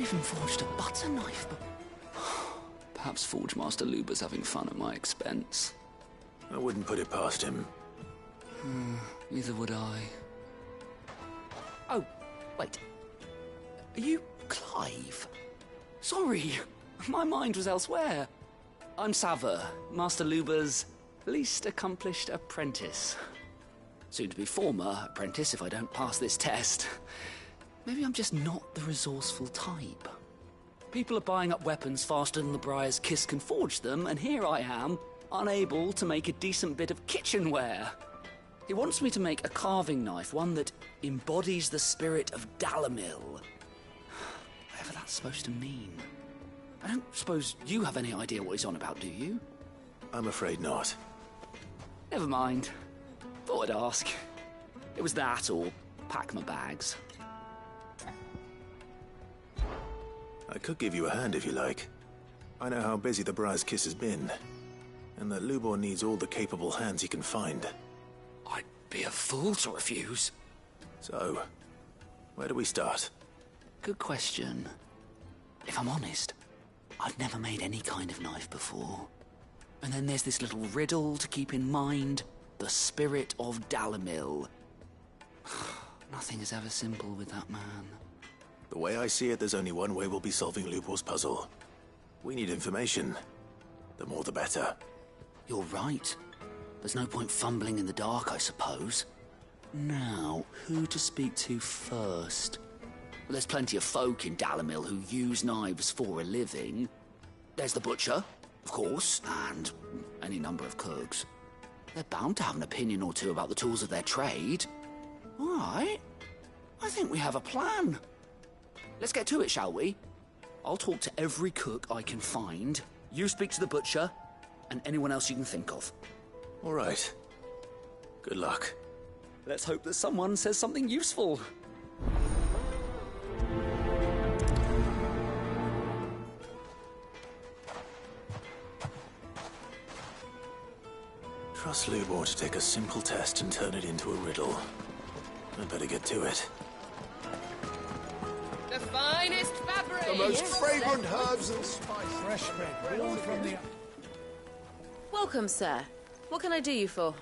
even forged a butter knife, but... Perhaps Forge Master Luber's having fun at my expense. I wouldn't put it past him. Neither would I. Oh, wait. Are you Clive? Sorry, my mind was elsewhere. I'm Sava, Master Luber's least accomplished apprentice. Soon to be former apprentice if I don't pass this test. Maybe I'm just not the resourceful type. People are buying up weapons faster than the Briar's Kiss can forge them, and here I am, unable to make a decent bit of kitchenware. He wants me to make a carving knife, one that embodies the spirit of Dalamil. Whatever that's supposed to mean. I don't suppose you have any idea what he's on about, do you? I'm afraid not. Never mind. Thought I'd ask. It was that, or pack my bags. I could give you a hand if you like. I know how busy the Briar's Kiss has been, and that Lubor needs all the capable hands he can find. I'd be a fool to refuse. So, where do we start? Good question. If I'm honest, I've never made any kind of knife before. And then there's this little riddle to keep in mind. The spirit of Dalamil. Nothing is ever simple with that man. The way I see it, there's only one way we'll be solving Lubor's puzzle. We need information. The more the better. You're right. There's no point fumbling in the dark, I suppose. Now, who to speak to first? Well, there's plenty of folk in Dalamil who use knives for a living. There's the butcher, of course, and any number of cooks. They're bound to have an opinion or two about the tools of their trade. All right. I think we have a plan. Let's get to it, shall we? I'll talk to every cook I can find. You speak to the butcher, and anyone else you can think of. All right. Good luck. Let's hope that someone says something useful. Trust Lubor to take a simple test and turn it into a riddle. I'd better get to it. The finest fabric! The most fragrant herbs and spices. Fresh bread, born from the... Welcome, sir. What can I do you for?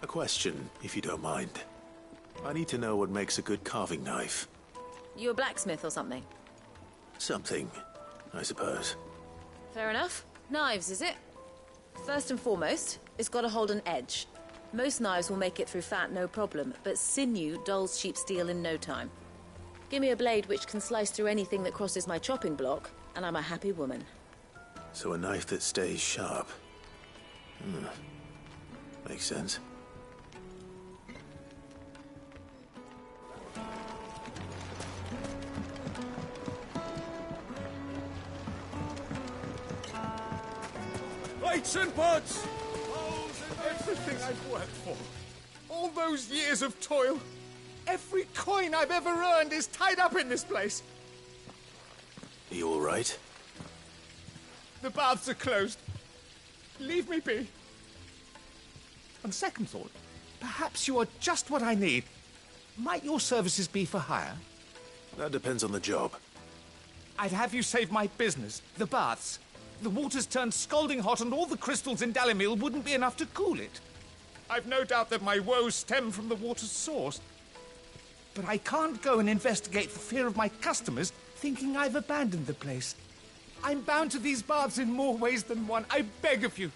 A question, if you don't mind. I need to know what makes a good carving knife. You a blacksmith or something? Something, I suppose. Fair enough. Knives, is it? First and foremost, it's got to hold an edge. Most knives will make it through fat, no problem, but sinew dulls cheap steel in no time. Give me a blade which can slice through anything that crosses my chopping block, and I'm a happy woman. So a knife that stays sharp. Makes sense. Plates and pots! Everything I've worked for. All those years of toil. Every coin I've ever earned is tied up in this place. Are you all right? The baths are closed. Leave me be. On second thought, perhaps you are just what I need. Might your services be for hire? That depends on the job. I'd have you save my business, the baths. The water's turned scalding hot and all the crystals in Dalamil wouldn't be enough to cool it. I've no doubt that my woes stem from the water's source. But I can't go and investigate for fear of my customers thinking I've abandoned the place. I'm bound to these baths in more ways than one. I beg of you.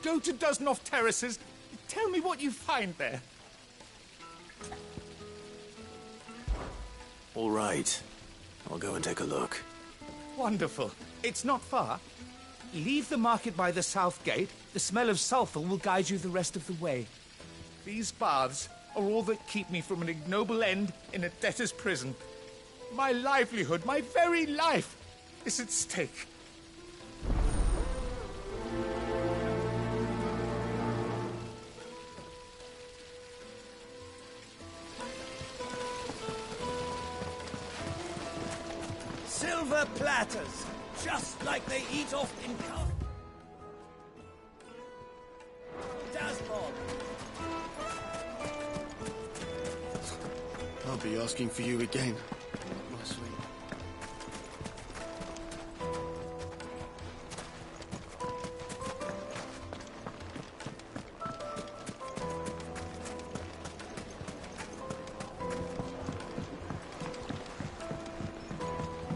Go to Dusnoff Terraces. Tell me what you find there. All right. I'll go and take a look. Wonderful. It's not far. Leave the market by the south gate. The smell of sulphur will guide you the rest of the way. These baths are all that keep me from an ignoble end in a debtor's prison. My livelihood, my very life, is at stake. Silver platters, just like they eat off in cup. Dasbog. I'll be asking for you again, my sweet.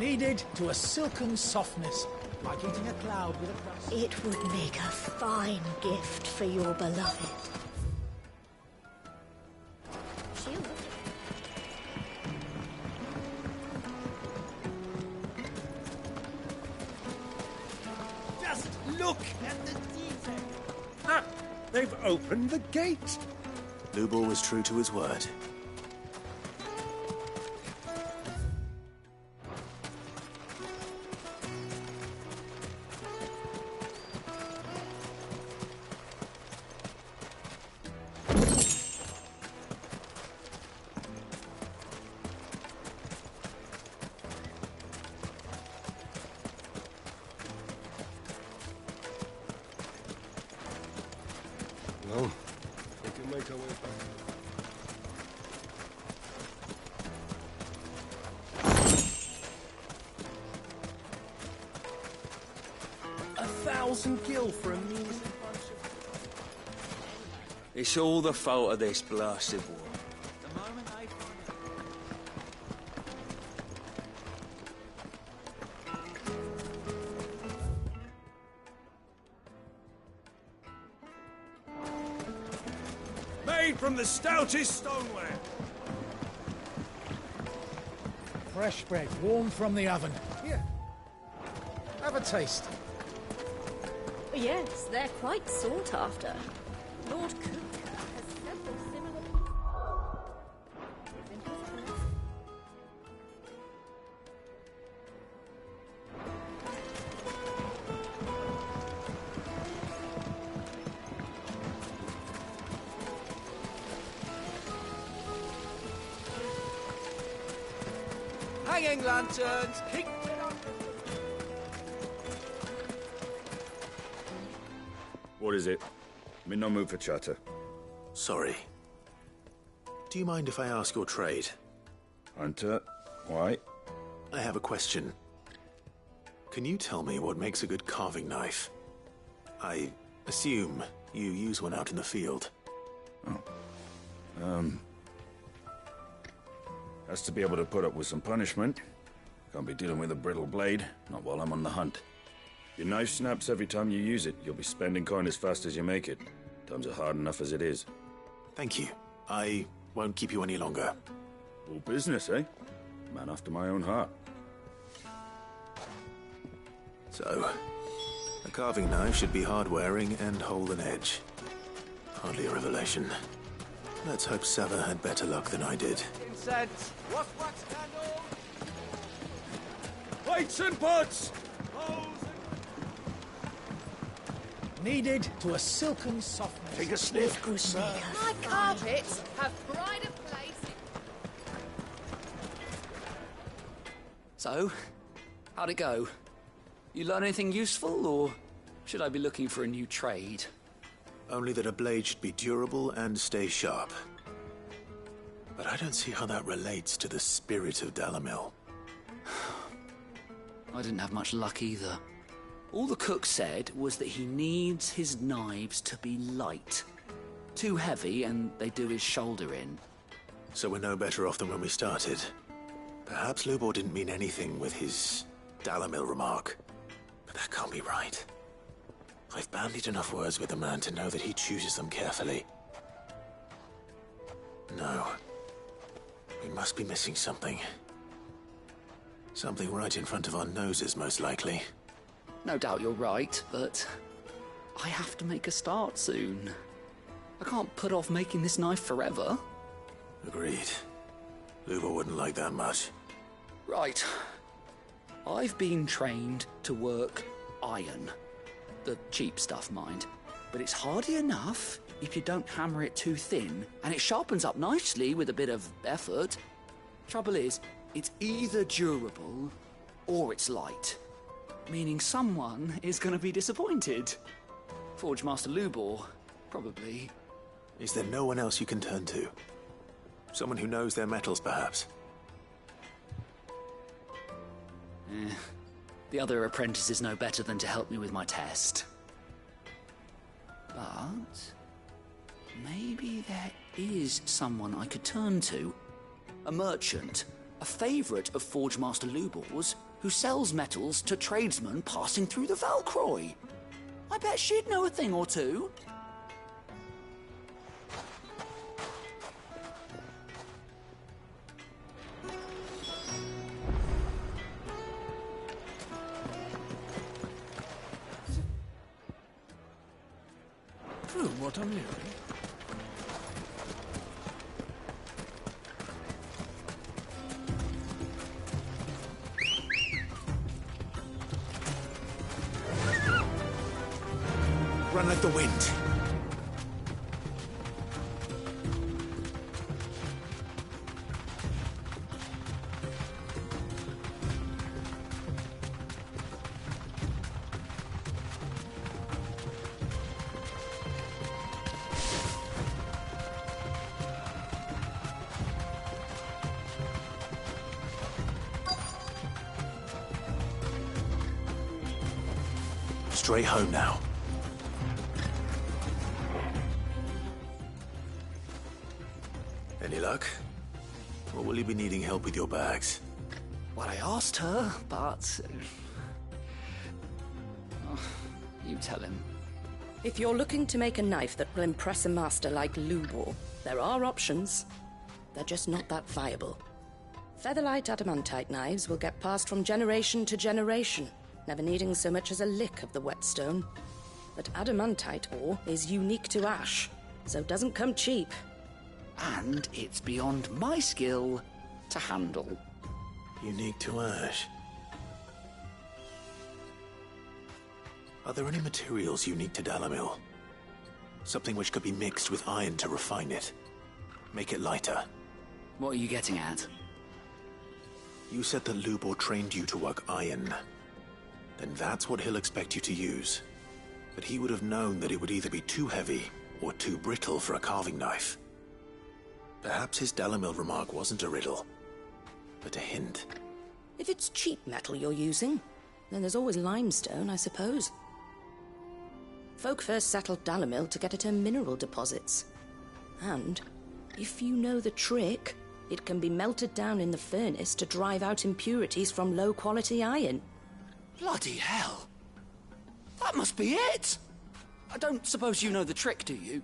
Kneaded to a silken softness, like eating a cloud with a crust. It would make a fine gift for your beloved. Shield. Just look at the detail. Ah, they've opened the gate. Lubor was true to his word. Well, we can make our way back. 1,000 gil for a measly bunch of... It's all the fault of this blasted war. The moment I find it. Made from the stoutest stoneware. Fresh bread, warm from the oven. Here, have a taste. Yes, they're quite sought after. Lord Cook has several similar... Hanging lanterns, keep it up. What is it? I'm in no mood for chatter. Sorry. Do you mind if I ask your trade? Hunter, why? I have a question. Can you tell me what makes a good carving knife? I assume you use one out in the field. Has to be able to put up with some punishment. Can't be dealing with a brittle blade, not while I'm on the hunt. Your knife snaps every time you use it. You'll be spending coin as fast as you make it. Times are hard enough as it is. Thank you. I won't keep you any longer. All business, eh? Man after my own heart. So, a carving knife should be hard-wearing and hold an edge. Hardly a revelation. Let's hope Sava had better luck than I did. Incense, wax candle. Plates and pots. Kneaded to a silken softness. Take a sniff, good sir. My carpets have pride of place. So, how'd it go? You learn anything useful, or should I be looking for a new trade? Only that a blade should be durable and stay sharp. But I don't see how that relates to the spirit of Dalamil. I didn't have much luck either. All the cook said was that he needs his knives to be light. Too heavy and they do his shoulder in. So we're no better off than when we started. Perhaps Lubor didn't mean anything with his Dalamil remark. But that can't be right. I've bandied enough words with the man to know that he chooses them carefully. No. We must be missing something. Something right in front of our noses, most likely. No doubt you're right, but I have to make a start soon. I can't put off making this knife forever. Agreed. Lubor wouldn't like that much. Right. I've been trained to work iron. The cheap stuff, mind. But it's hardy enough if you don't hammer it too thin, and it sharpens up nicely with a bit of effort. Trouble is, it's either durable or it's light. Meaning someone is going to be disappointed. Forge Master Lubor, probably. Is there no one else you can turn to? Someone who knows their metals, perhaps? The other apprentices know better than to help me with my test. But maybe there is someone I could turn to. A merchant. A favourite of Forge Master Lubor's, who sells metals to tradesmen passing through the Valcroy. I bet she'd know a thing or two. True, what I'm hearing. Run like the wind. Straight home now. Any luck? Or will you be needing help with your bags? Well, I asked her, but... Oh, you tell him. If you're looking to make a knife that will impress a master like Lubor, there are options. They're just not that viable. Featherlight adamantite knives will get passed from generation to generation, never needing so much as a lick of the whetstone. But adamantite ore is unique to ash, so doesn't come cheap. And it's beyond my skill to handle. Unique to ash. Are there any materials unique to Dalamil? Something which could be mixed with iron to refine it. Make it lighter. What are you getting at? You said that Lubor trained you to work iron. Then that's what he'll expect you to use. But he would have known that it would either be too heavy or too brittle for a carving knife. Perhaps his Dalamil remark wasn't a riddle, but a hint. If it's cheap metal you're using, then there's always limestone, I suppose. Folk first settled Dalamil to get at her mineral deposits. And, if you know the trick, it can be melted down in the furnace to drive out impurities from low-quality iron. Bloody hell! That must be it! I don't suppose you know the trick, do you?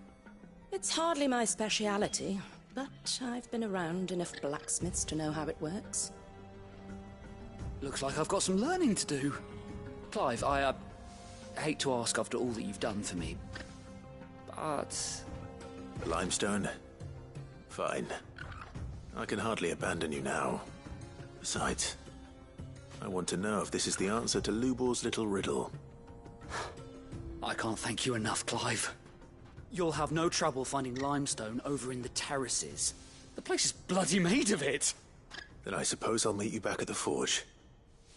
It's hardly my speciality, but I've been around enough blacksmiths to know how it works. Looks like I've got some learning to do. Clive, I hate to ask after all that you've done for me, but... The limestone? Fine. I can hardly abandon you now. Besides, I want to know if this is the answer to Lubor's little riddle. I can't thank you enough, Clive. You'll have no trouble finding limestone over in the terraces. The place is bloody made of it. Then I suppose I'll meet you back at the forge.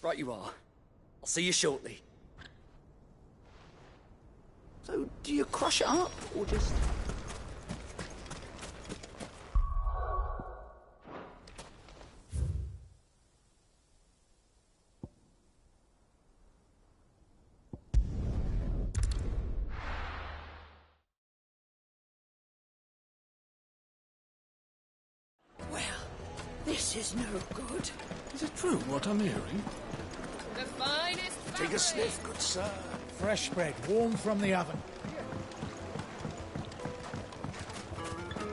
Right you are. I'll see you shortly. So, do you crush it up, or just... Well, this is no good. Is it true what I'm hearing? The finest Take a sniff, good sir. Fresh bread, warm from the oven.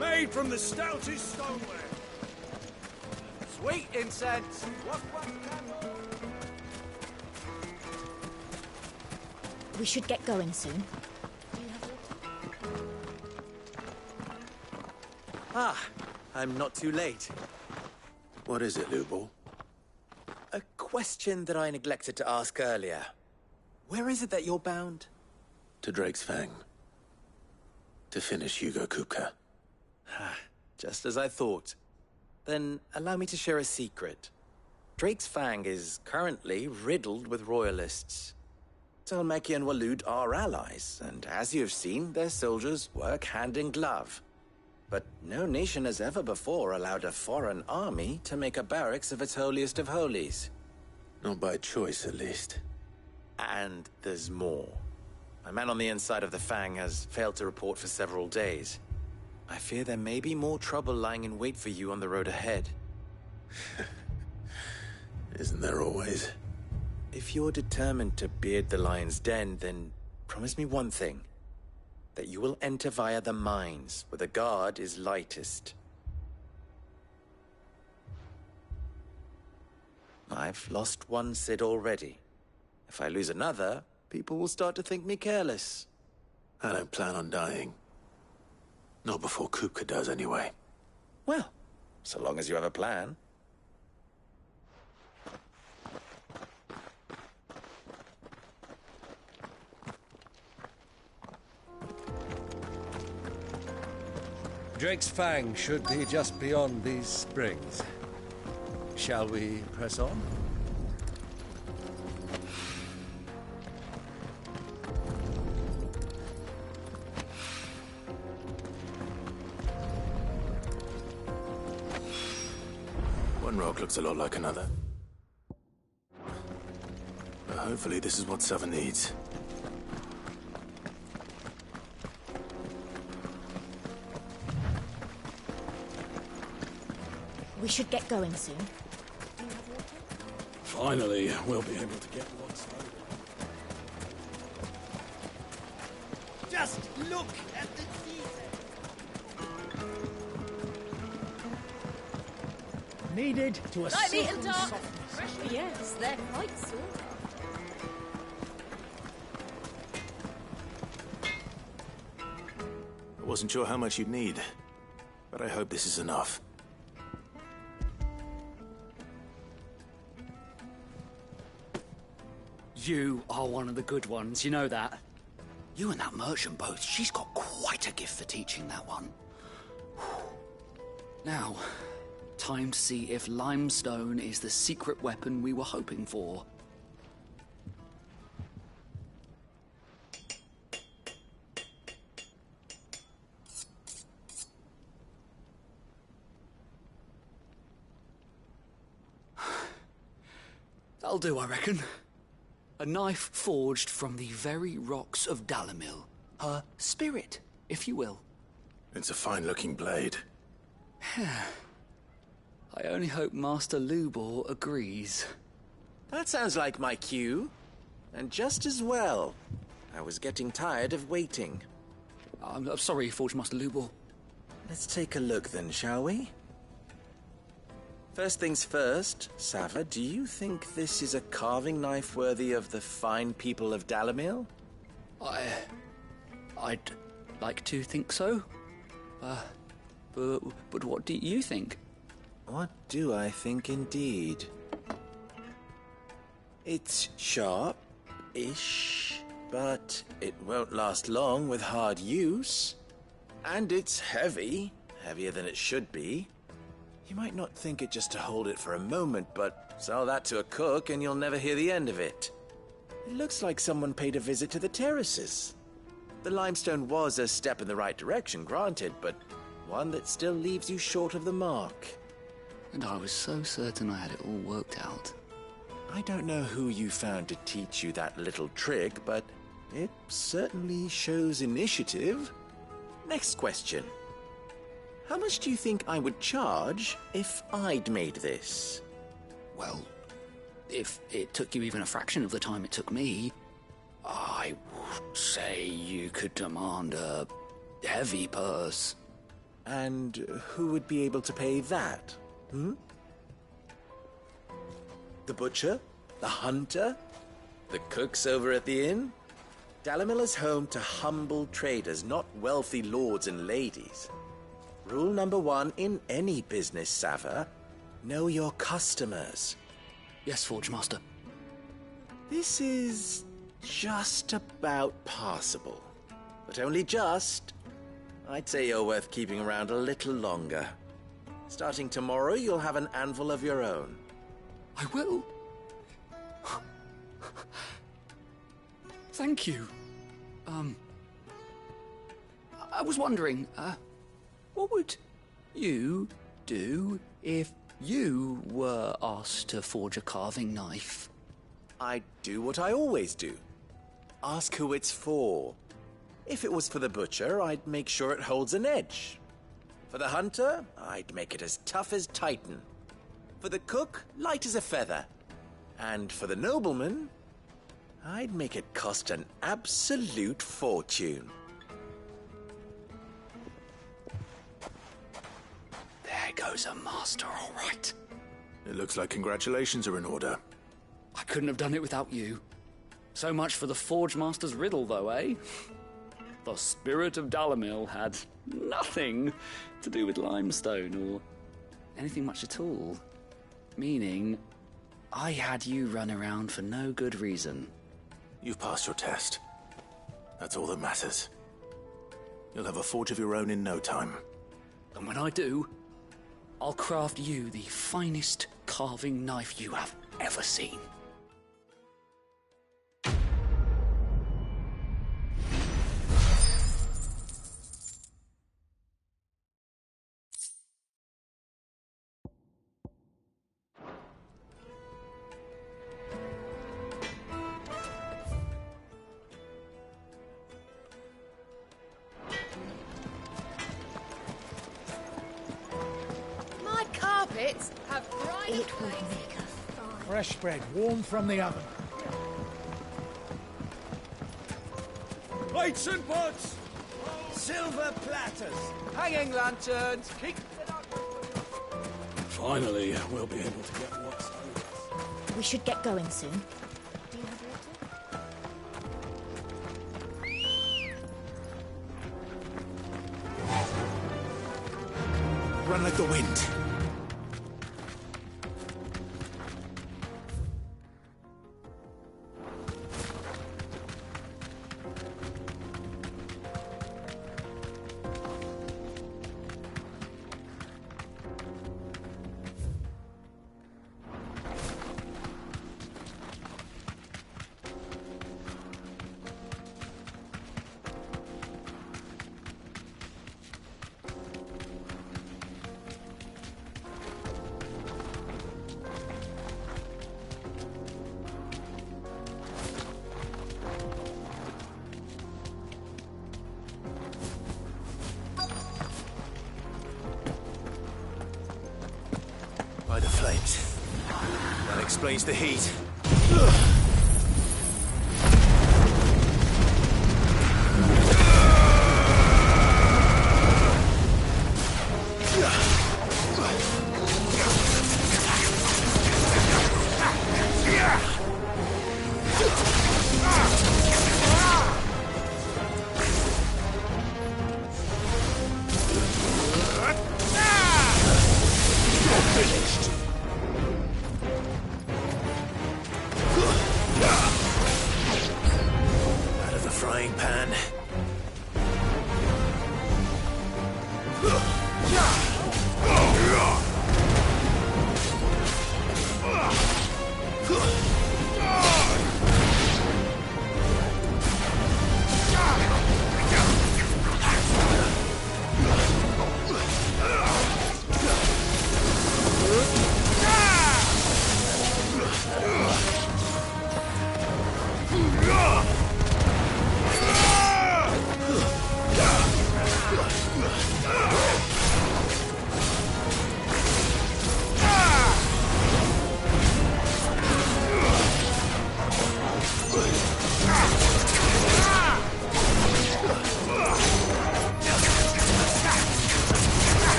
Made from the stoutest stoneware. Sweet incense! We should get going soon. Ah, I'm not too late. What is it, Lubor? A question that I neglected to ask earlier. Where is it that you're bound? To Drake's Fang. To finish Hugo Kupka. Just as I thought. Then allow me to share a secret. Drake's Fang is currently riddled with royalists. Talmeki and Waloed are allies, and as you've seen, their soldiers work hand in glove. But no nation has ever before allowed a foreign army to make a barracks of its holiest of holies. Not by choice, at least. And there's more. A man on the inside of the Fang has failed to report for several days. I fear there may be more trouble lying in wait for you on the road ahead. Isn't there always? If you're determined to beard the lion's den, then promise me one thing. That you will enter via the mines, where the guard is lightest. I've lost one Cid already. If I lose another, people will start to think me careless. I don't plan on dying. Not before Kupka does, anyway. Well, so long as you have a plan. Drake's Fang should be just beyond these springs. Shall we press on? One rock looks a lot like another. But hopefully this is what Sava needs. We should get going soon. Finally, we'll be able to get what's loaded. Just look at the detail. Needed to a Light meat and silken dark. softness. Yes, they're quite sort of. I wasn't sure how much you'd need, but I hope this is enough. You are one of the good ones, you know that. You and that merchant both, she's got quite a gift for teaching that one. Now, time to see if limestone is the secret weapon we were hoping for. That'll do, I reckon. A knife forged from the very rocks of Dalamil. Her spirit, if you will. It's a fine-looking blade. I only hope Master Lubor agrees. That sounds like my cue. And just as well. I was getting tired of waiting. I'm sorry, Forge Master Lubor. Let's take a look then, shall we? First things first, Sava, do you think this is a carving knife worthy of the fine people of Dalamil? I'd like to think so. But what do you think? What do I think indeed? It's sharp-ish, but it won't last long with hard use. And it's heavy, heavier than it should be. You might not think it just to hold it for a moment, but sell that to a cook and you'll never hear the end of it. It looks like someone paid a visit to the terraces. The limestone was a step in the right direction, granted, but one that still leaves you short of the mark. And I was so certain I had it all worked out. I don't know who you found to teach you that little trick, but it certainly shows initiative. Next question. How much do you think I would charge if I'd made this? Well, if it took you even a fraction of the time it took me, I would say you could demand a heavy purse. And who would be able to pay that? The butcher? The hunter? The cooks over at the inn? Dalamil is home to humble traders, not wealthy lords and ladies. Rule number 1 in any business, Sava. Know your customers. Yes, Forge Master. This is just about passable. But only just. I'd say you're worth keeping around a little longer. Starting tomorrow, you'll have an anvil of your own. I will. Thank you. I was wondering, what would you do if you were asked to forge a carving knife? I'd do what I always do. Ask who it's for. If it was for the butcher, I'd make sure it holds an edge. For the hunter, I'd make it as tough as Titan. For the cook, light as a feather. And for the nobleman, I'd make it cost an absolute fortune. There goes a master, all right. It looks like congratulations are in order. I couldn't have done it without you. So much for the Forge Master's riddle, though, eh? The spirit of Dalamil had nothing to do with limestone or anything much at all. Meaning, I had you run around for no good reason. You've passed your test. That's all that matters. You'll have a forge of your own in no time. And when I do, I'll craft you the finest carving knife you have ever seen. Have bright it will make a fine. Fresh bread, warm from the oven. Plates and pots! Silver platters! Hanging lanterns! Keep... Finally, we'll be able to get what's owed. We should get going soon. Do you have water? Run like the wind. By the flames. That explains the heat. Out of the frying pan.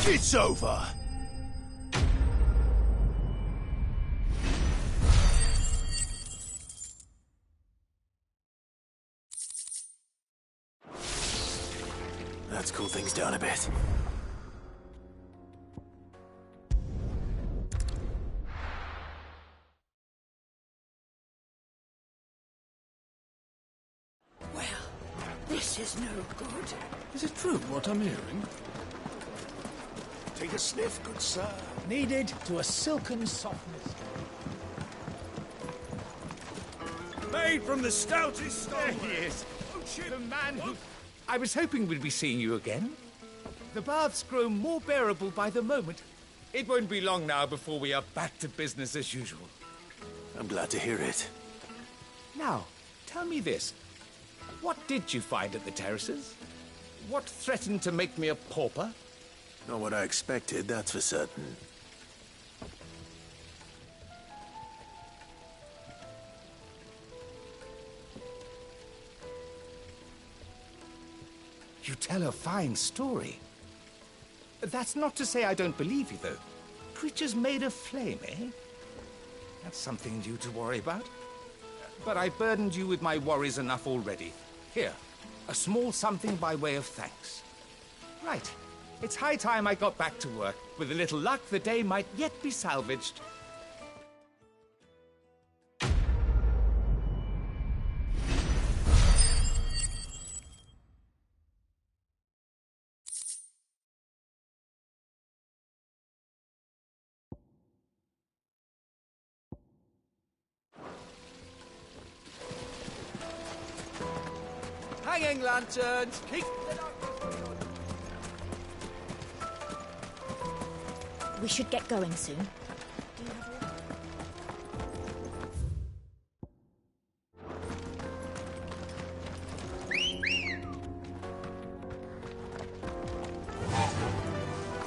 It's over. Let's cool things down a bit. Well, this is no good. Is it true what I'm hearing? Take a sniff, good sir. Needed to a silken softness. Made from the stoutest stone. There he is. The man who... I was hoping we'd be seeing you again. The baths grow more bearable by the moment. It won't be long now before we are back to business as usual. I'm glad to hear it. Now, tell me this. What did you find at the terraces? What threatened to make me a pauper? Not what I expected, that's for certain. You tell a fine story. That's not to say I don't believe you, though. Creatures made of flame, eh? That's something new to worry about. But I burdened you with my worries enough already. Here, a small something by way of thanks. Right. It's high time I got back to work. With a little luck, the day might yet be salvaged. Hanging lanterns! Keep... We should get going soon.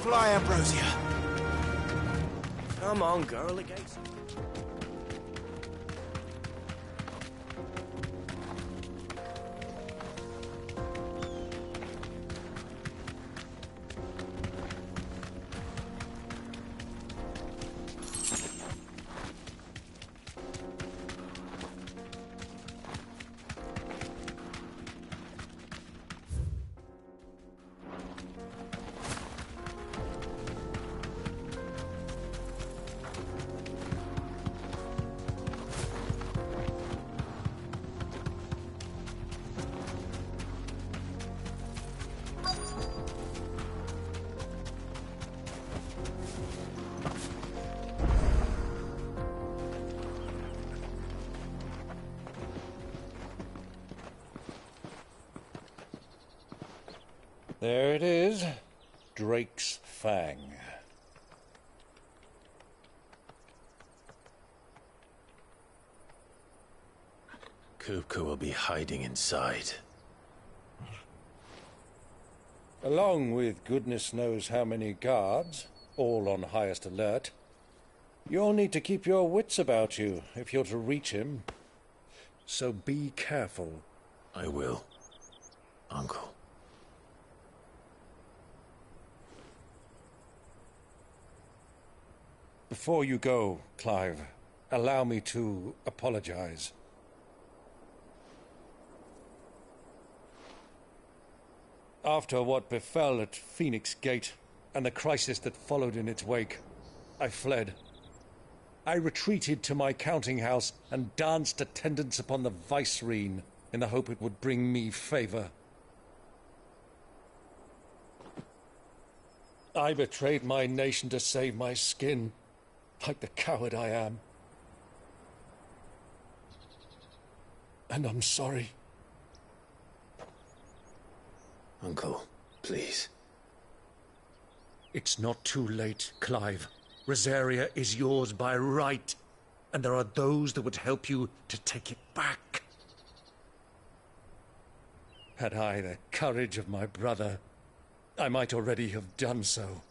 Fly, Ambrosia. Come on, girl, against... There it is. Drake's Fang. Kupka will be hiding inside. Along with goodness knows how many guards, all on highest alert. You'll need to keep your wits about you if you're to reach him. So be careful. I will, Uncle. Before you go, Clive, allow me to apologize. After what befell at Phoenix Gate and the crisis that followed in its wake, I fled. I retreated to my counting house and danced attendance upon the vicereine in the hope it would bring me favor. I betrayed my nation to save my skin, like the coward I am. And I'm sorry. Uncle, please. It's not too late, Clive. Rosaria is yours by right, and there are those that would help you to take it back. Had I the courage of my brother, I might already have done so.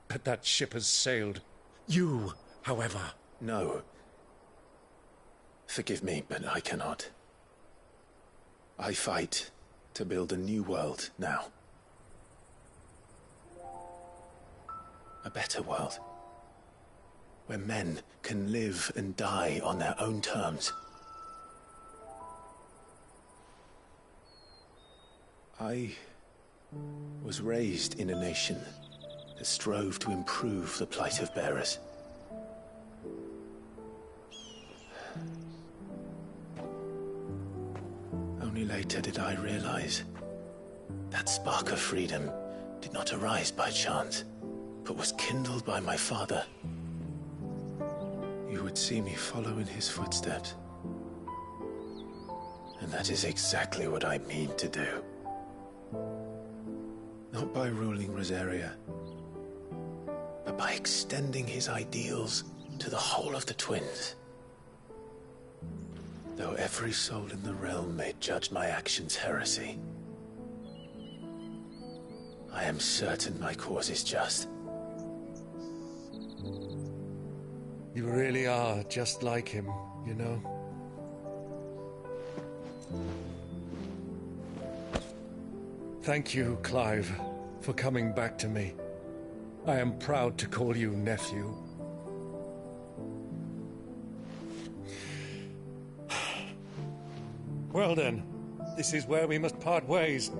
But that ship has sailed. You, however... No. Forgive me, but I cannot. I fight to build a new world now. A better world. Where men can live and die on their own terms. I was raised in a nation that strove to improve the plight of bearers. Only later did I realize that spark of freedom did not arise by chance, but was kindled by my father. You would see me follow in his footsteps. And that is exactly what I mean to do. Not by ruling Rosaria, but by extending his ideals to the whole of the twins. Though every soul in the realm may judge my actions heresy, I am certain my cause is just. You really are just like him, you know? Thank you, Clive, for coming back to me. I am proud to call you nephew. Well then, this is where we must part ways.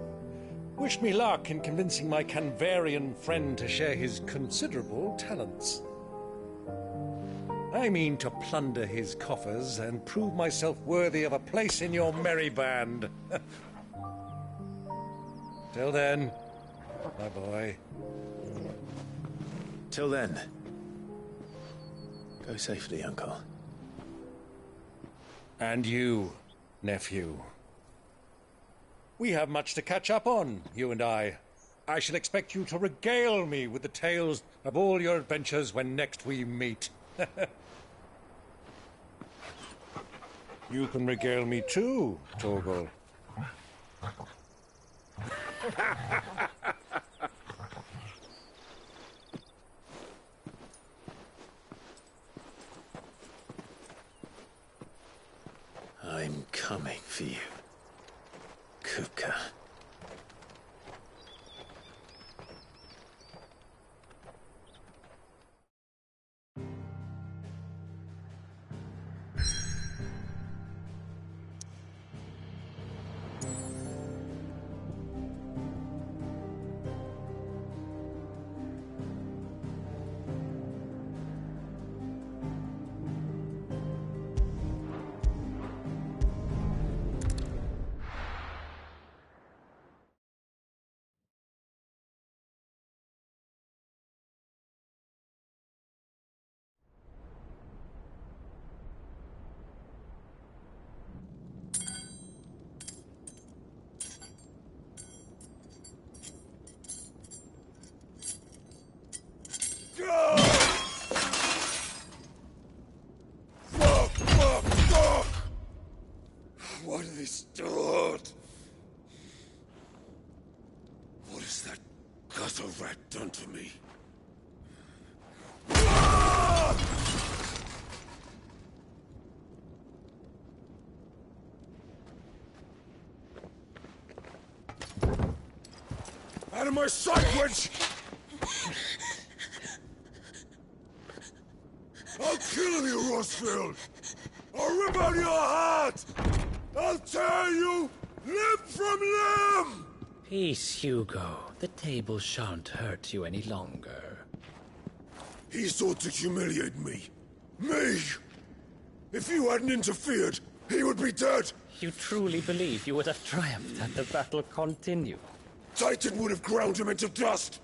Wish me luck in convincing my Canvarian friend to share his considerable talents. I mean to plunder his coffers and prove myself worthy of a place in your merry band. Till then, my boy. Till then. Go safely, Uncle. And you, nephew. We have much to catch up on, you and I. I shall expect you to regale me with the tales of all your adventures when next we meet. You can regale me too, Torgal. I'm coming for you, Kupka. Fuck! What have they stored? What has that gutter rat done to me? Out of my sight, witch! I'll kill you, Rossfield! I'll rip out your heart! I'll tear you limb from limb! Peace, Hugo. The table shan't hurt you any longer. He sought to humiliate me. Me! If you hadn't interfered, he would be dead! You truly believe you would have triumphed had the battle continued? Titan would have ground him into dust!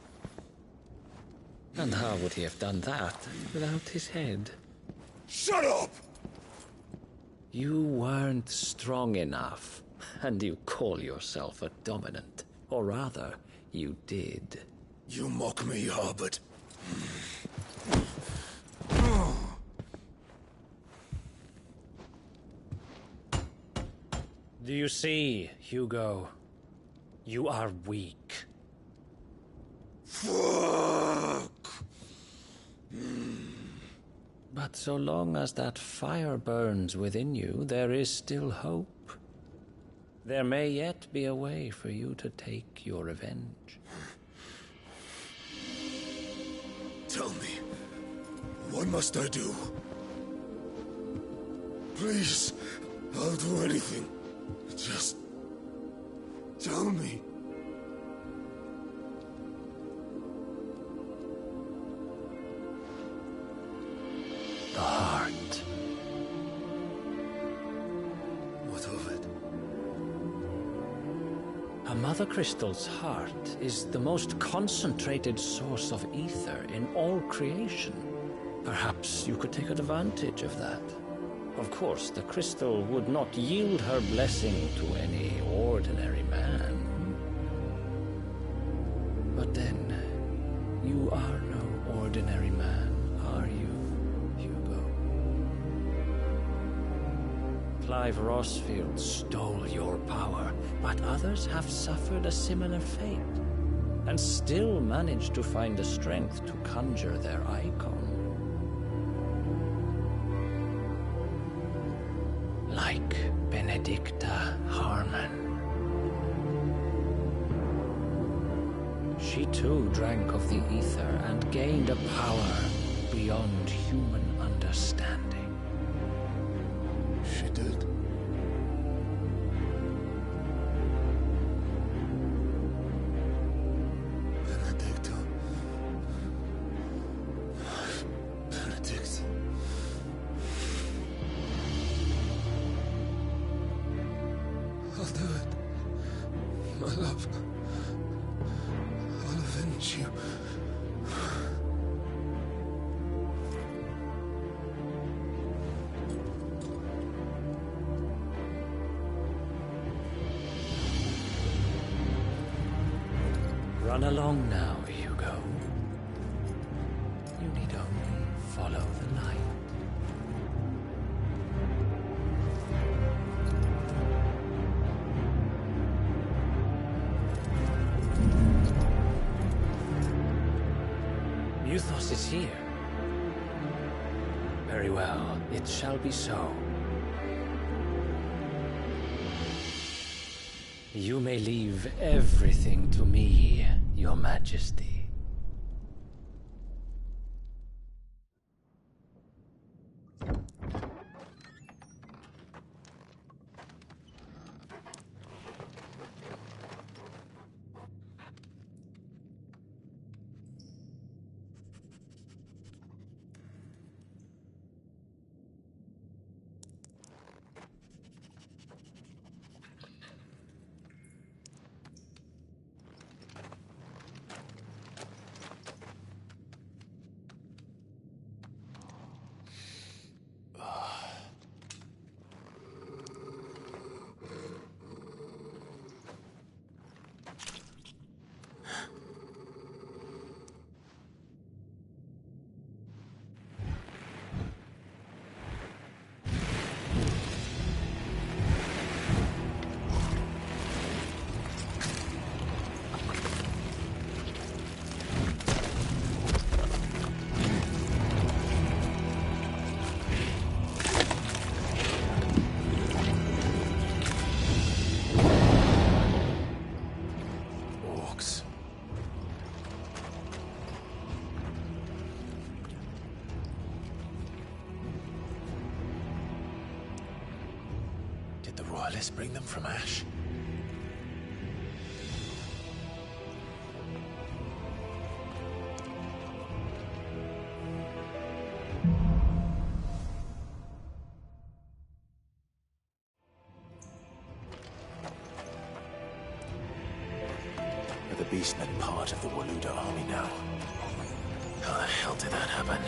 And how would he have done that without his head? Shut up! You weren't strong enough, and you call yourself a dominant. Or rather, you did. You mock me, Harbert. Do you see, Hugo? You are weak. Fuck! But so long as that fire burns within you, there is still hope. There may yet be a way for you to take your revenge. Tell me, what must I do? Please, I'll do anything. Just tell me. The heart. What of it? A Mother Crystal's heart is the most concentrated source of ether in all creation. Perhaps you could take advantage of that. Of course, the crystal would not yield her blessing to any ordinary man. But then, you are no ordinary man, are you, Hugo? Clive Rossfield stole your power, but others have suffered a similar fate. and still managed to find the strength to conjure their icon. Like Benedicta Harmon. She too drank of the ether and gained a power beyond human understanding. She did. Benedicta. Benedict. I'll do it. My love. I'll avenge you. Run along now, Hugo. You need only follow the light. Muthos is here. Very well, it shall be so. You may leave everything to me, Your Majesty. Did the Royalists bring them from Ash? Are the Beastmen part of the Waluda army now? How the hell did that happen?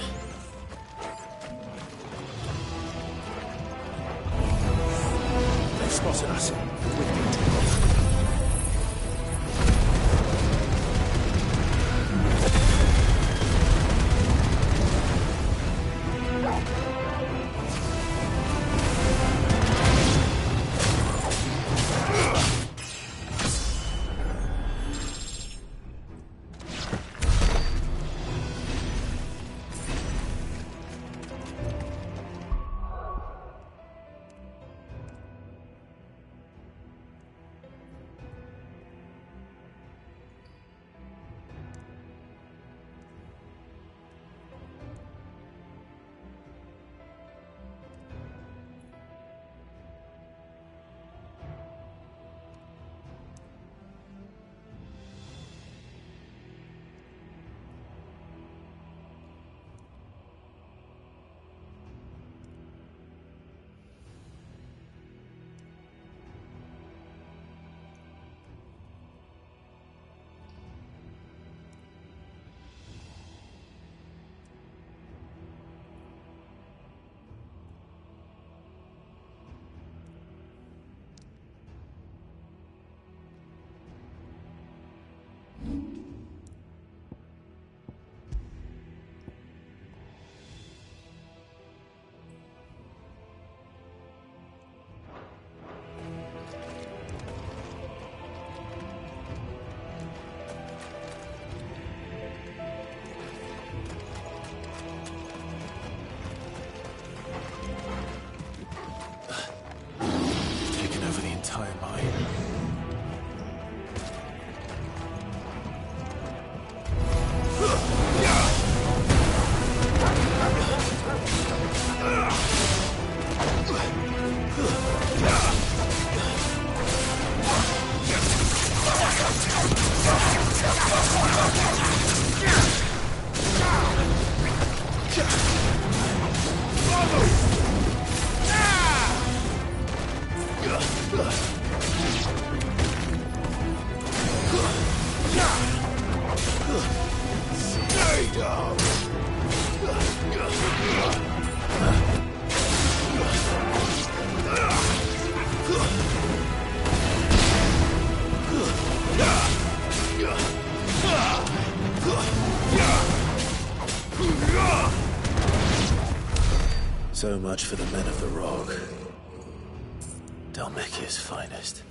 They've spotted us. With me. So much for the men of the Rock. Dhalmekia's finest.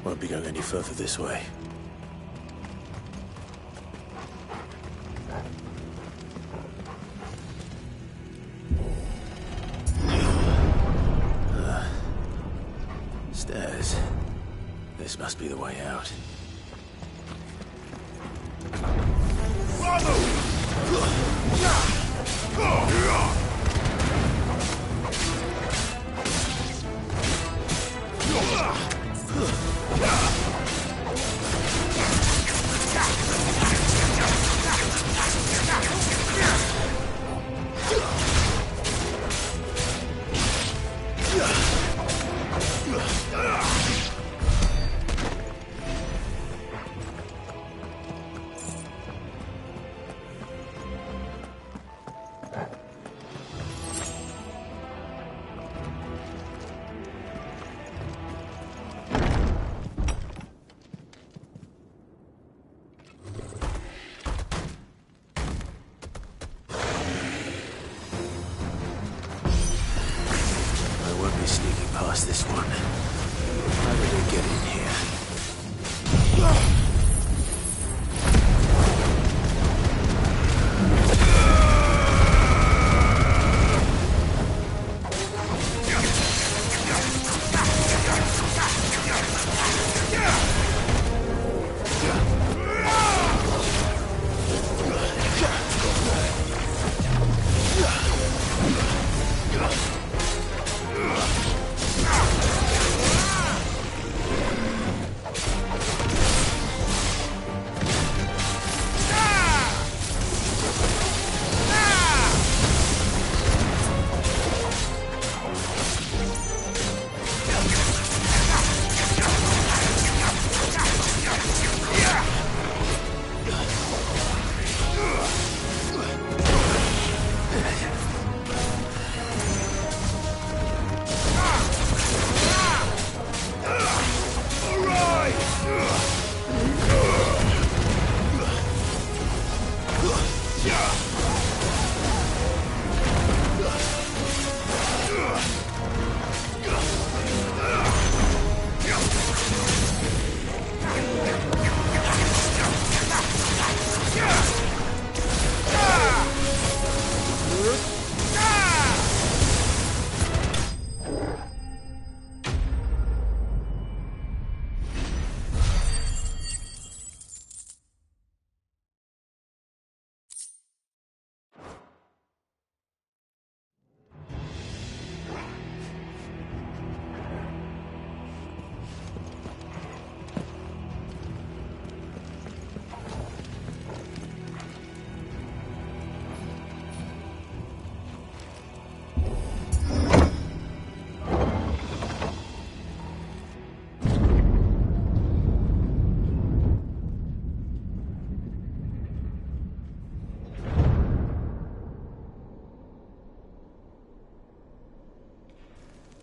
Won't be going any further this way. Stairs. This must be the way out. bypass this one. How did it get in here?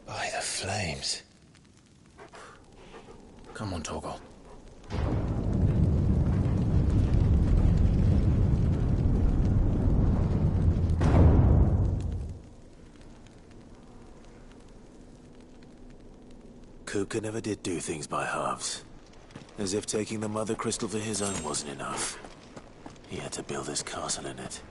By the flames. Come on, Torgal. Kuka never did do things by halves. As if taking the Mother Crystal for his own wasn't enough. He had to build his castle in it.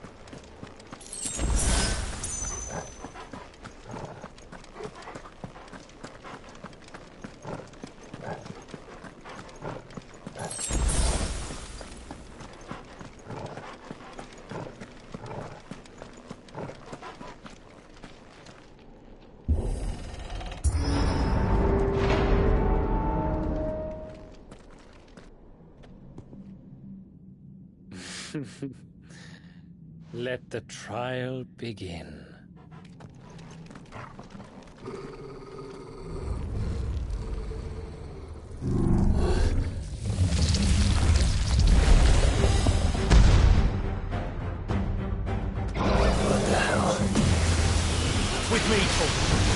Let the trial begin. What the hell? With me, Torgal.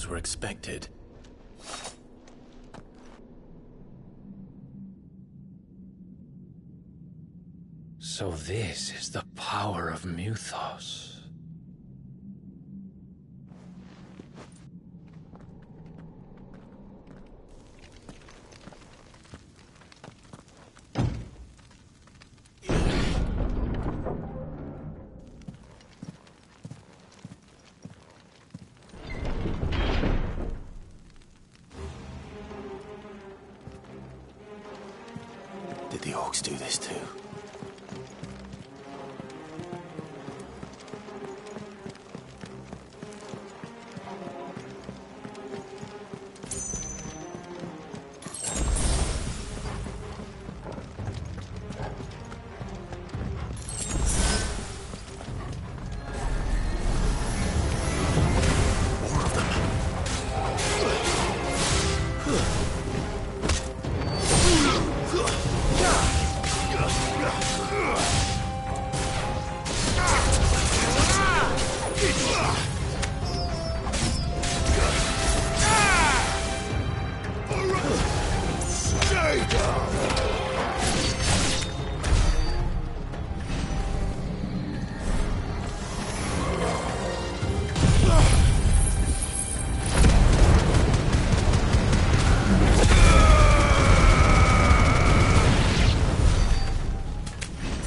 things were expected. So this is the power of Muthos. Did the orcs do this too?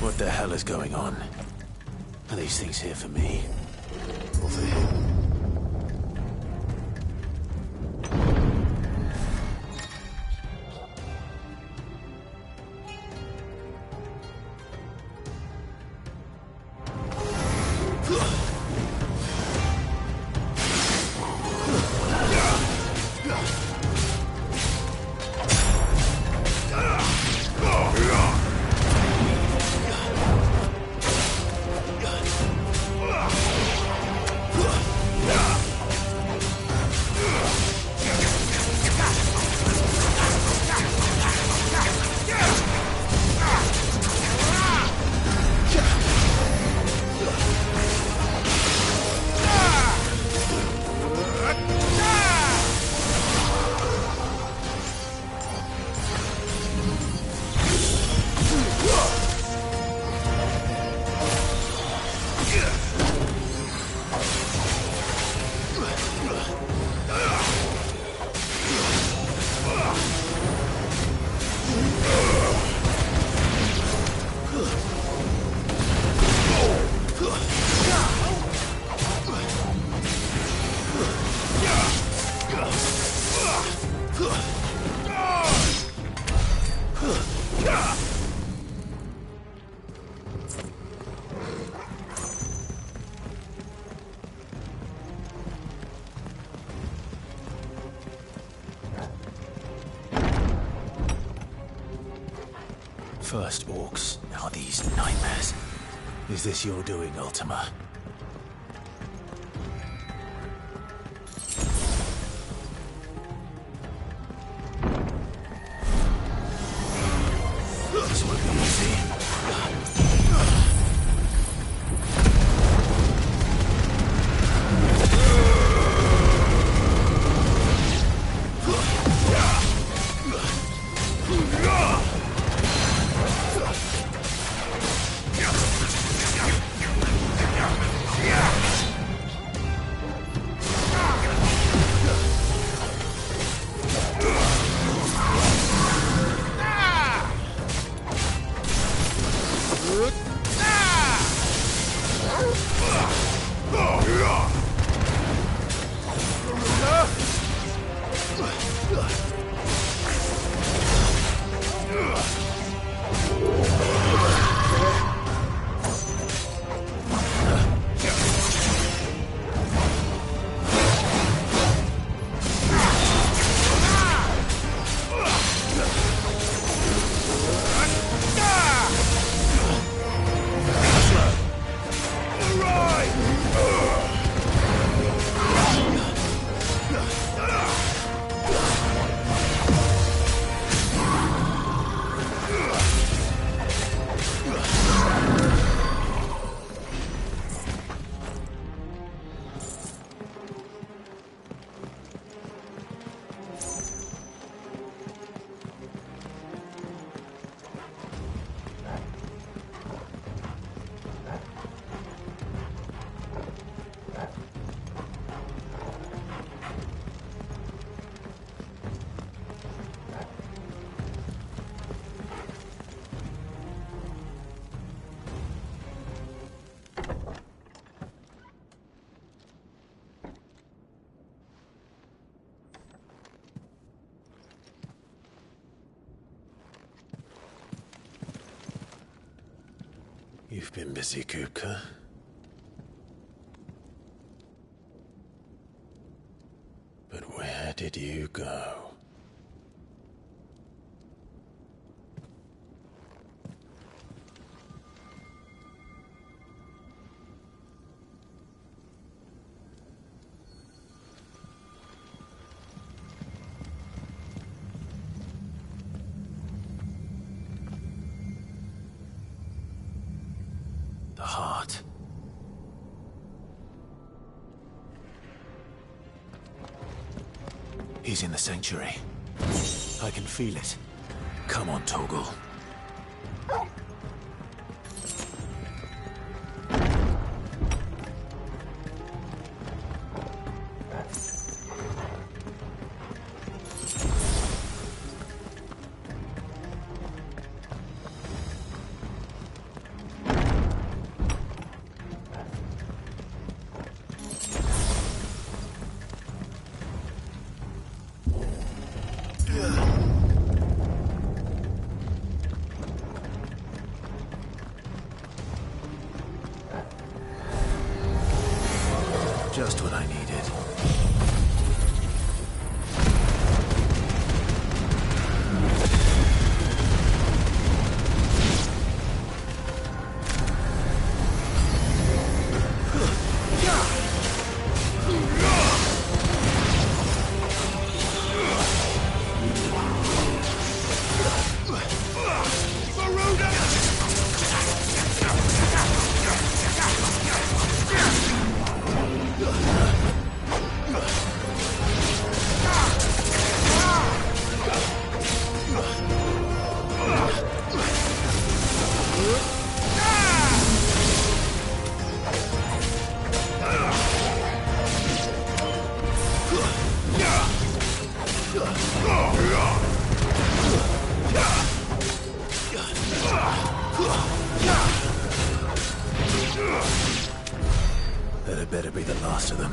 What the hell is going on? Are these things here for me? Or for him? First orcs, now these nightmares. Is this your doing, Ultima? This won't be easy. You've been busy, Kupka. But where did you go? The heart. He's in the sanctuary. I can feel it. Come on, Torgal. Just what I needed. That had better be the last of them.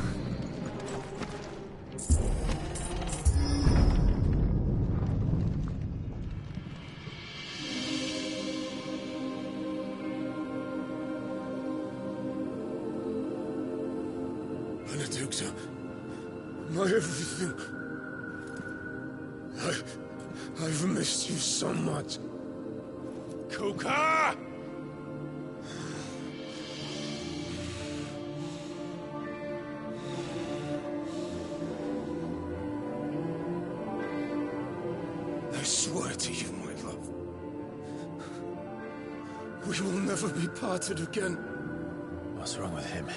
Benedicta, my everything. I've missed you so much. Kuka! I swear to you, my love, we will never be parted again. What's wrong with him?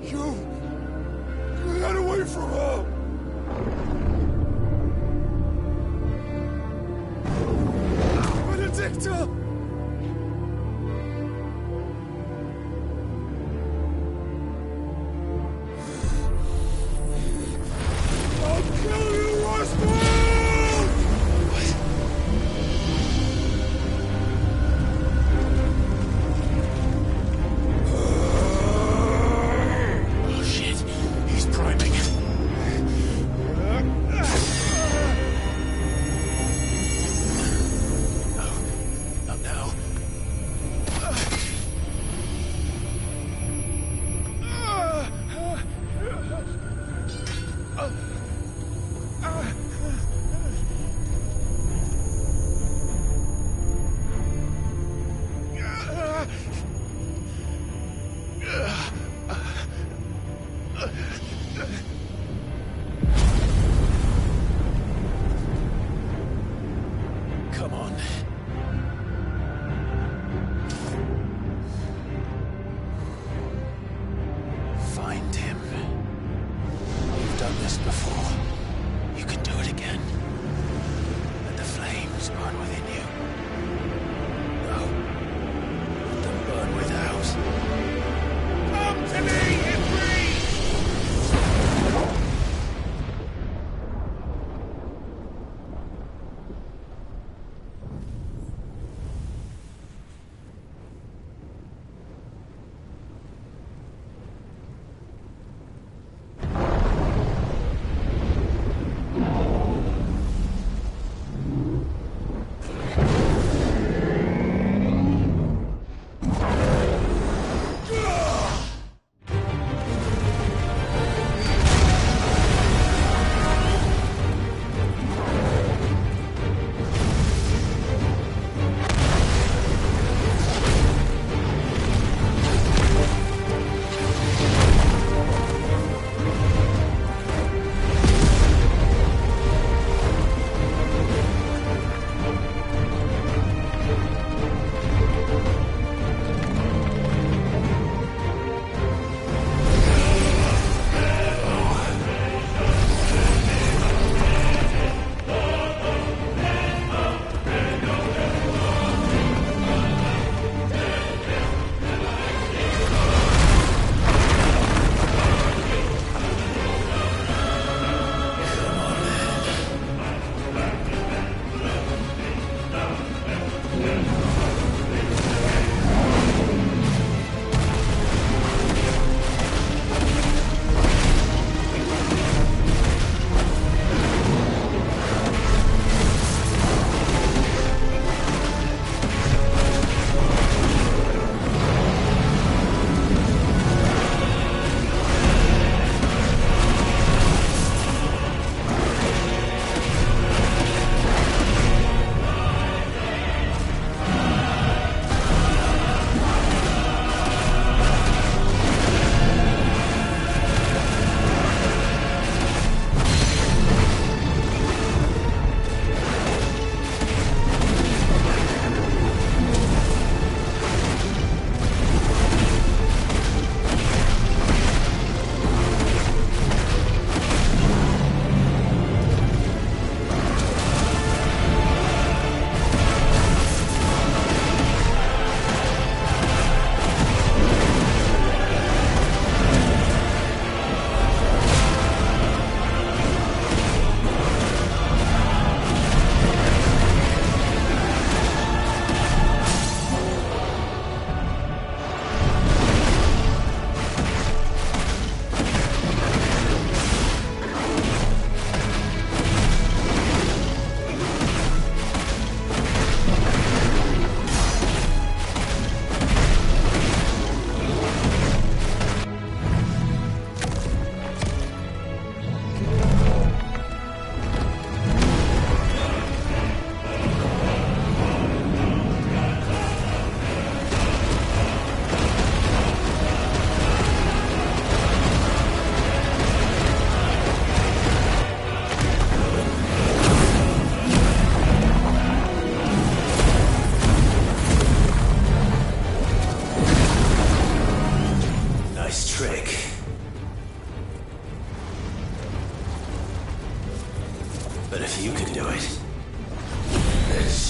You got away from her! Benedicta! I'll kill you, Roswell! Oh shit, he's priming. No, not now. Come on. Find him. You've done this before. You can do it again. Let the flames burn within you. No. Let them burn without. Come to me, Ifrit!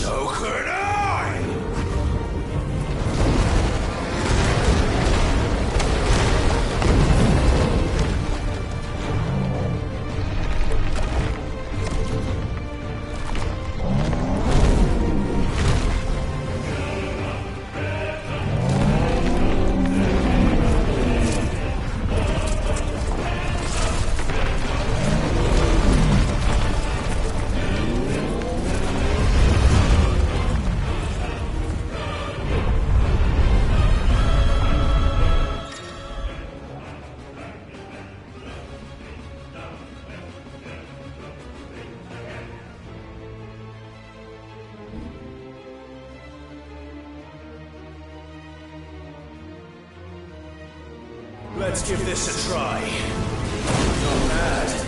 So could I! Let's give this a try. Not bad.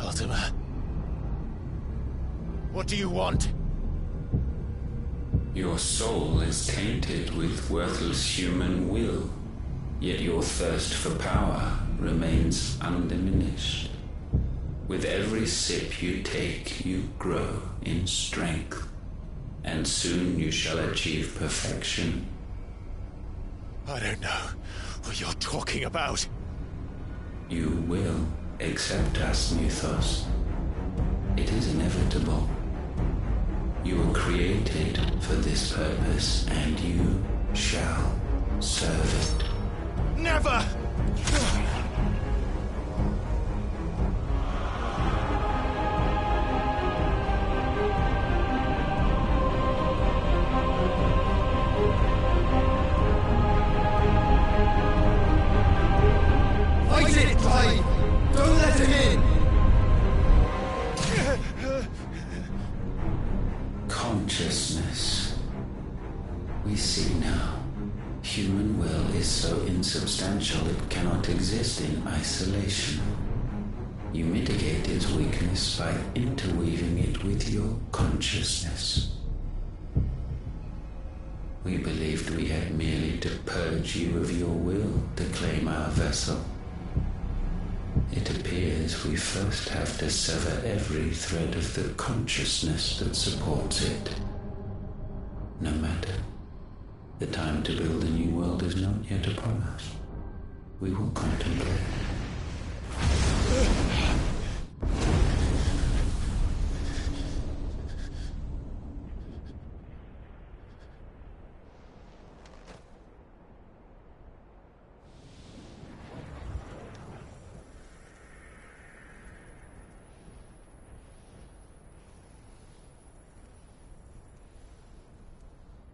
Ultima. What do you want? Your soul is tainted with worthless human will, yet your thirst for power remains undiminished. With every sip you take, you grow in strength, and soon you shall achieve perfection. I don't know what you're talking about. You will accept us, Mythos. It is inevitable. You were created for this purpose, and you shall serve it. Never! Fight it, Clive! Don't let him in! Consciousness. We see now. Human will is so insubstantial it cannot exist in isolation. You mitigate its weakness by interweaving it with your consciousness. We believed we had merely to purge you of your will to claim our vessel. It appears we first have to sever every thread of the consciousness that supports it. No matter. The time to build a new world is not yet upon us. We will contemplate.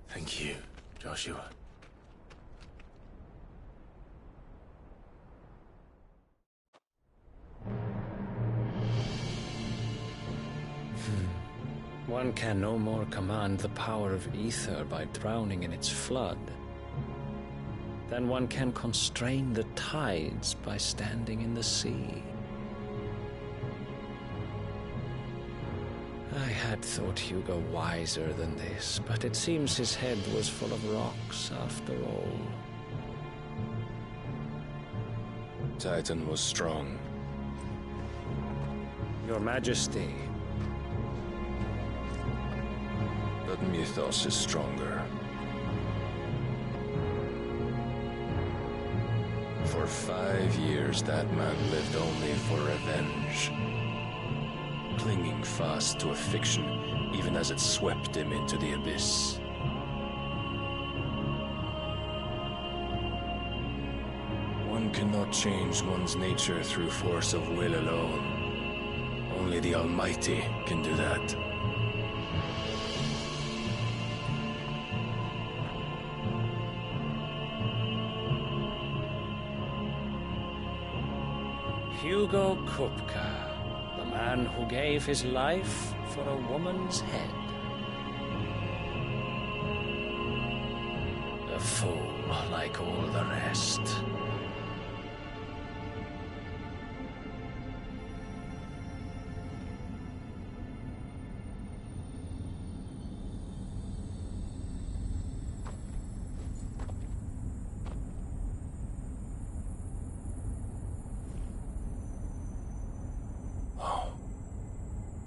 Thank you, Joshua. One can no more command the power of ether by drowning in its flood than one can constrain the tides by standing in the sea. I had thought Hugo wiser than this, but it seems his head was full of rocks after all. Titan was strong. Your Majesty. But Mythos is stronger. For 5 years, that man lived only for revenge. Clinging fast to a fiction, even as it swept him into the abyss. One cannot change one's nature through force of will alone. Only the Almighty can do that. Hugo Kupka, the man who gave his life for a woman's head. A fool like all the rest.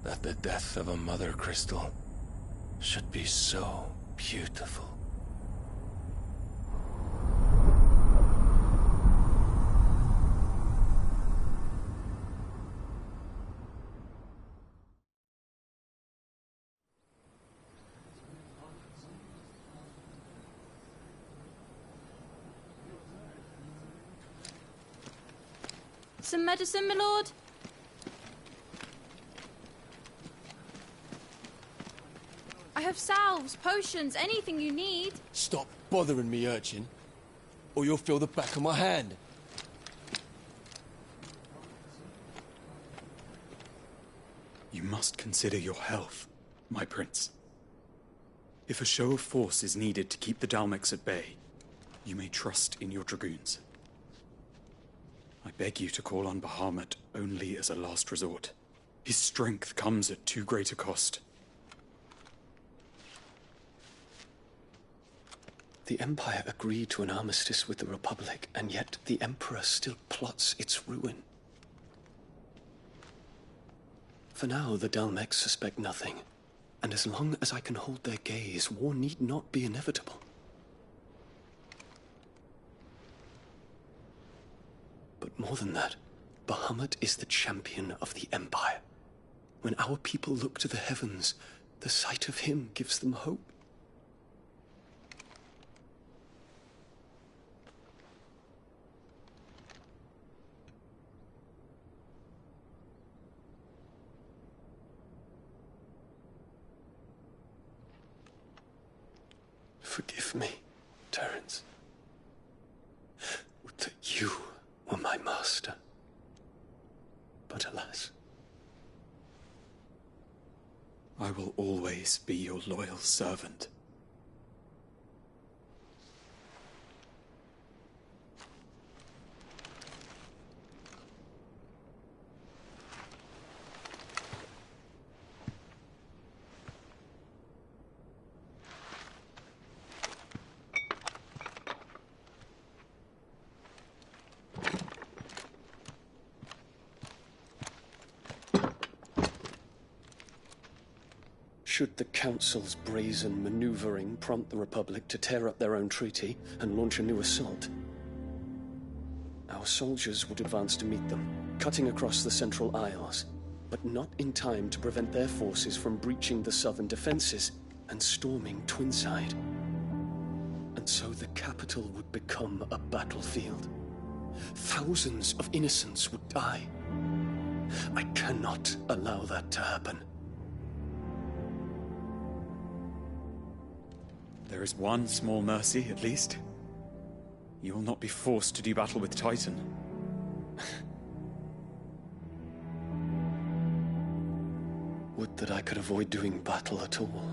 That the death of a mother crystal should be so beautiful. Some medicine, my lord? I have salves, potions, anything you need. Stop bothering me, urchin, or you'll feel the back of my hand. You must consider your health, my prince. If a show of force is needed to keep the Dalmex at bay, you may trust in your dragoons. I beg you to call on Bahamut only as a last resort. His strength comes at too great a cost. The Empire agreed to an armistice with the Republic, and yet the Emperor still plots its ruin. For now, the Dalmex suspect nothing, and as long as I can hold their gaze, war need not be inevitable. But more than that, Bahamut is the champion of the Empire. When our people look to the heavens, the sight of him gives them hope. Forgive me, Terence. Would that you were my master. But alas. I will always be your loyal servant. Should the Council's brazen maneuvering prompt the Republic to tear up their own treaty and launch a new assault, our soldiers would advance to meet them, cutting across the Central Isles, but not in time to prevent their forces from breaching the southern defenses and storming Twinside. And so the capital would become a battlefield. Thousands of innocents would die. I cannot allow that to happen. There is one small mercy, at least. You will not be forced to do battle with Titan. Would that I could avoid doing battle at all.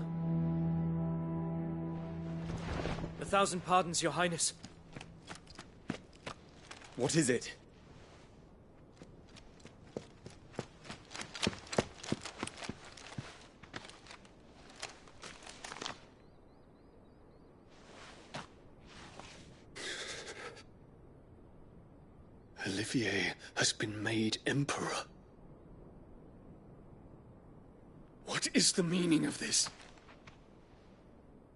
1,000 pardons, Your Highness. What is it? Olivier has been made Emperor. What is the meaning of this?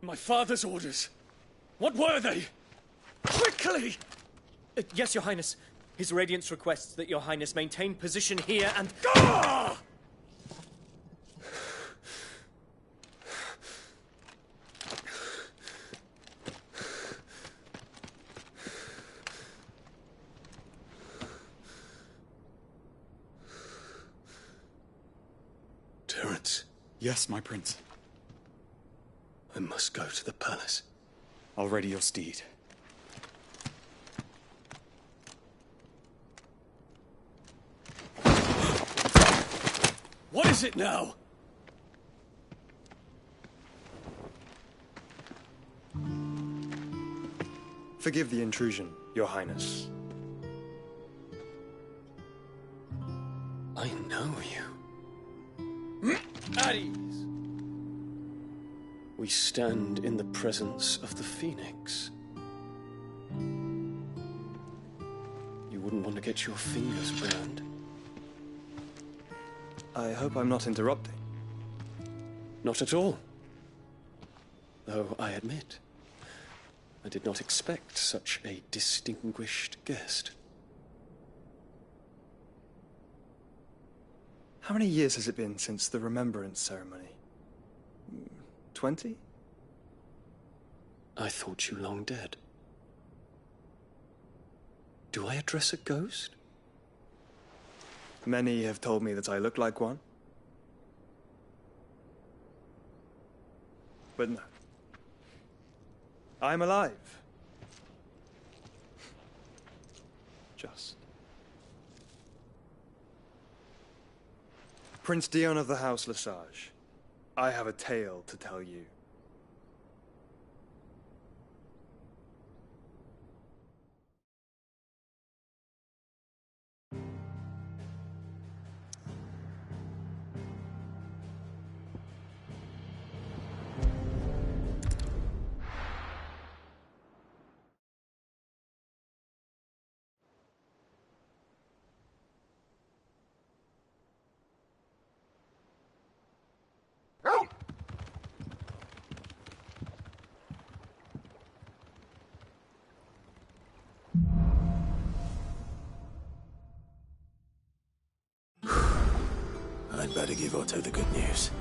My father's orders. What were they? Quickly! Yes, Your Highness. His Radiance requests that Your Highness maintain position here and... Ah! Terence. Yes, my prince. I must go to the palace. I'll ready your steed. What is it now? Forgive the intrusion, Your Highness. I know you. At ease. We stand in the presence of the Phoenix. You wouldn't want to get your fingers burned. I hope I'm not interrupting. Not at all. Though I admit, I did not expect such a distinguished guest. How many years has it been since the Remembrance ceremony? 20? I thought you long dead. Do I address a ghost? Many have told me that I look like one. But no. I'm alive. Just. Prince Dion of the House Lesage, I have a tale to tell you. I'd better give Otto the good news.